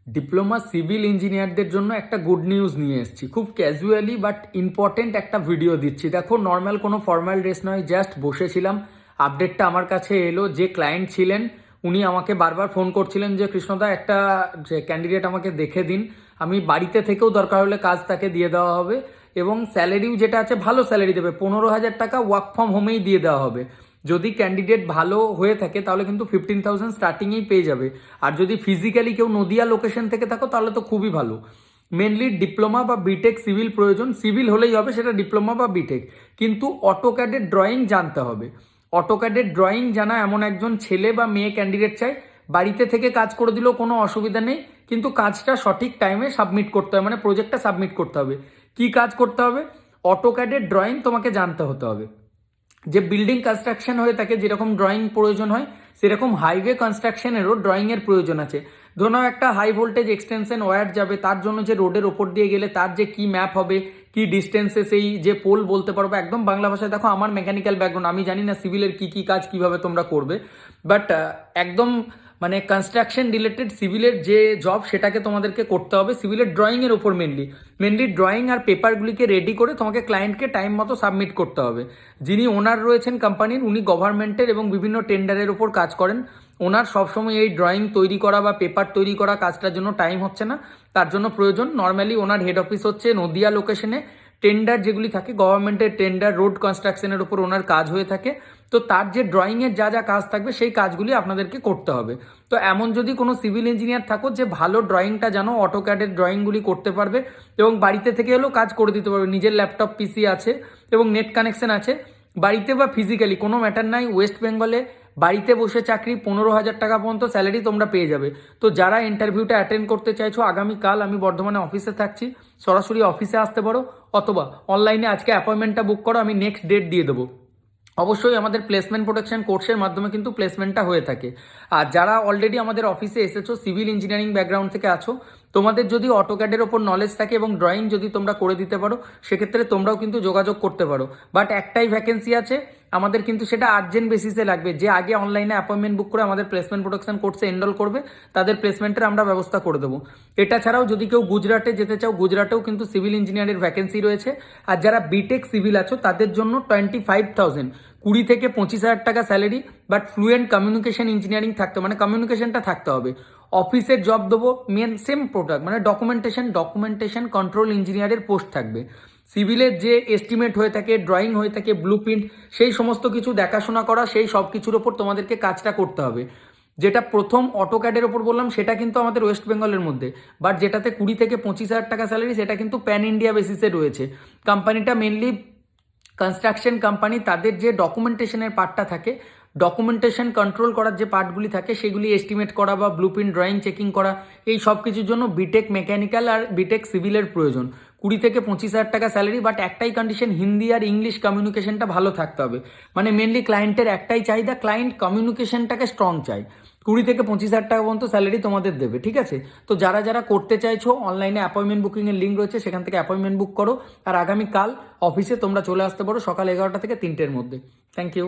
Diploma civil ইঞ্জিনিয়ারদের জন্য একটা গুড নিউজ নিয়ে এসেছি। খুব ক্যাজুয়ালি বাট ইম্পর্টেন্ট একটা ভিডিও দিচ্ছি। দেখো, নর্মাল কোনো ফর্মাল ড্রেস নয়, জাস্ট বসেছিলাম, আপডেটটা আমার কাছে এলো। যে ক্লায়েন্ট ছিলেন উনি আমাকে বারবার ফোন করছিলেন যে কৃষ্ণদা একটা যে ক্যান্ডিডেট আমাকে দেখে দিন। আমি বাড়িতে থেকেও দরকার হলে কাজ তাকে দিয়ে দেওয়া হবে, এবং স্যালারিও যেটা আছে ভালো স্যালারি দেবে, 15,000 টাকা ওয়ার্ক ফ্রম হোমেই দিয়ে দেওয়া হবে। যদি ক্যান্ডিডেট ভালো হয়ে থাকে তাহলে কিন্তু 15,000 স্টার্টিংয়েই পেয়ে যাবে। আর যদি ফিজিক্যালি কেউ নদিয়া লোকেশন থেকে থাকো তাহলে তো খুবই ভালো। মেনলি ডিপ্লোমা বা বিটেক সিভিল প্রয়োজন, সিভিল হলেই হবে, সেটা ডিপ্লোমা বা বিটেক, কিন্তু অটোক্যাডের ড্রয়িং জানতে হবে। অটোক্যাডের ড্রয়িং জানা এমন একজন ছেলে বা মেয়ে ক্যান্ডিডেট চাই। বাড়িতে থেকে কাজ করে দিলেও কোনো অসুবিধা নেই, কিন্তু কাজটা সঠিক টাইমে সাবমিট করতে হবে, মানে প্রজেক্টটা সাবমিট করতে হবে। কি কাজ করতে হবে? অটোক্যাডের ড্রয়িং তোমাকে জানতে হতে হবে। যে বিল্ডিং কনস্ট্রাকশন হয়ে থাকে যেরকম ড্রয়িং প্রয়োজন হয়, সেরকম হাইওয়ে কনস্ট্রাকশনেরও ড্রয়িংয়ের প্রয়োজন আছে। ধরো একটা হাই ভোল্টেজ এক্সটেনশন ওয়্যার যাবে, তার জন্য যে রোডের ওপর দিয়ে গেলে তার যে কি ম্যাপ হবে, কি ডিস্টেন্সে সেই যে পোল বলতে পারবো একদম বাংলা ভাষায়। দেখো, আমার মেকানিক্যাল ব্যাকগ্রাউন্ড, আমি জানি না সিভিলের কি কি কাজ কিভাবে তোমরা করবে, বাট একদম মানে কনস্ট্রাকশন রিলেটেড সিভিলের যে জব সেটাকে তোমাদেরকে করতে হবে সিভিলের ড্রয়িংয়ের ওপর। মেনলি ড্রয়িং আর পেপারগুলিকে রেডি করে তোমাকে ক্লায়েন্টকে টাইম মতো সাবমিট করতে হবে। যিনি ওনার রয়েছেন কোম্পানির, উনি গভর্নমেন্টের এবং বিভিন্ন টেন্ডারের ওপর কাজ করেন। ওনার সবসময় এই ড্রয়িং তৈরি করা বা পেপার তৈরি করা কাজটার জন্য টাইম হচ্ছে না, তার জন্য প্রয়োজন। নর্মালি ওনার হেড অফিস হচ্ছে নদিয়া লোকেশনে। টেন্ডার যেগুলি থাকে গভর্নমেন্টের টেন্ডার, রোড কনস্ট্রাকশনের ওপর ওনার কাজ হয়ে থাকে। তো তার যে ড্রয়িংয়ের যা যা কাজ থাকবে সেই কাজগুলি আপনাদেরকে করতে হবে। তো এমন যদি কোনো সিভিল ইঞ্জিনিয়ার থাকো যে ভালো ড্রয়িংটা জানো, অটোক্যাডের ড্রয়িংগুলি করতে পারবে এবং বাড়িতে থেকে হলেও কাজ করে দিতে পারবে, নিজের ল্যাপটপ পিসি আছে এবং নেট কানেকশন আছে, বাড়িতে বা ফিজিক্যালি কোনো ম্যাটার নাই, ওয়েস্ট বেঙ্গলে বাড়িতে বসে চাকরি 15,000 টাকা পর্যন্ত স্যালারি তোমরা পেয়ে যাবে। তো যারা ইন্টারভিউটা অ্যাটেন্ড করতে চাইছো, আগামীকাল আমি বর্ধমানে অফিসে থাকছি, সরাসরি অফিসে আসতে পারো, অথবা অনলাইনে আজকে অ্যাপয়েন্টমেন্টটা বুক করো, আমি নেক্সট ডেট দিয়ে দেবো। অবশ্যই আমাদের প্লেসমেন্ট প্রোটেকশন কোর্সের মাধ্যমে কিন্তু প্লেসমেন্টটা হয়ে থাকে। আর যারা অলরেডি আমাদের অফিসে এসেছো, সিভিল ইঞ্জিনিয়ারিং ব্যাকগ্রাউন্ড থেকে আছো, তোমাদের যদি অটোক্যাডের ওপর নলেজ থাকে এবং ড্রয়িং যদি তোমরা করে দিতে পারো, সেক্ষেত্রে তোমরাও কিন্তু যোগাযোগ করতে পারো। বাট একটাই ভ্যাকেন্সি আছে আমাদের, কিন্তু সেটা আর্জেন্ট বেসিসে লাগবে। যে আগে অনলাইনে অ্যাপয়েন্টমেন্ট বুক করে আমাদের প্লেসমেন্ট প্রোটেকশন কোর্সে এনরোল করবে, তাদের প্লেসমেন্টের আমরা ব্যবস্থা করে দেবো। এটা ছাড়াও যদি কেউ গুজরাটে যেতে চাও, গুজরাটেও কিন্তু সিভিল ইঞ্জিনিয়ারের ভ্যাকেন্সি রয়েছে। আর যারা বিটেক সিভিল আছো তাদের জন্য 25,000, 20 থেকে 25,000 টাকা salary, but fluent communication engineering থাকতে, মানে কমিউনিকেশনটা থাকতে হবে। অফিসের জব দেবো, মেন সেম প্রোডাক্ট, মানে ডকুমেন্টেশন কন্ট্রোল ইঞ্জিনিয়ারের পোস্ট থাকবে। সিভিলের যে এস্টিমেট হয়ে থাকে, ড্রয়িং হয়ে থাকে, ব্লু প্রিন্ট, সেই সমস্ত কিছু দেখাশোনা করা, সেই সব কিছুর ওপর তোমাদেরকে কাজটা করতে হবে। যেটা প্রথম অটোক্যাডের ওপর বললাম সেটা কিন্তু আমাদের ওয়েস্ট বেঙ্গলের মধ্যে, বাট যেটাতে 20 থেকে 25,000 টাকা স্যালারি, সেটা কিন্তু প্যান ইন্ডিয়া বেসিসে রয়েছে। কোম্পানিটা মেনলি কনস্ট্রাকশন কোম্পানি, তাদের যে ডকুমেন্টেশনের পার্টটা থাকে, ডকুমেন্টেশন কন্ট্রোল করার যে পার্টগুলি থাকে, সেগুলি এস্টিমেট করা বা ব্লুপ্রিন্ট ড্রয়িং চেকিং করা, এই সব কিছুর জন্য বিটেক মেকানিক্যাল আর বিটেক সিভিলের প্রয়োজন। 20 থেকে 25,000 টাকা স্যালারি, বাট একটাই কন্ডিশন, হিন্দি আর ইংলিশ কমিউনিকেশনটা ভালো থাকতে হবে। মানে মেনলি ক্লায়েন্টের একটাই চাহিদা, ক্লায়েন্ট কমিউনিকেশনটাকে স্ট্রং চাই। 20 থেকে 25,000 টাকা পর্যন্ত স্যালারি তোমাদের দেবে, ঠিক আছে? তো যারা যারা করতে চাইছো, অনলাইনে অ্যাপয়েন্টমেন্ট বুকিংয়ের লিঙ্ক রয়েছে, সেখান থেকে অ্যাপয়েন্টমেন্ট বুক করো। আর আগামীকাল অফিসে তোমরা চলে আসতে পারো সকাল 11টা থেকে 3টের মধ্যে। Thank you.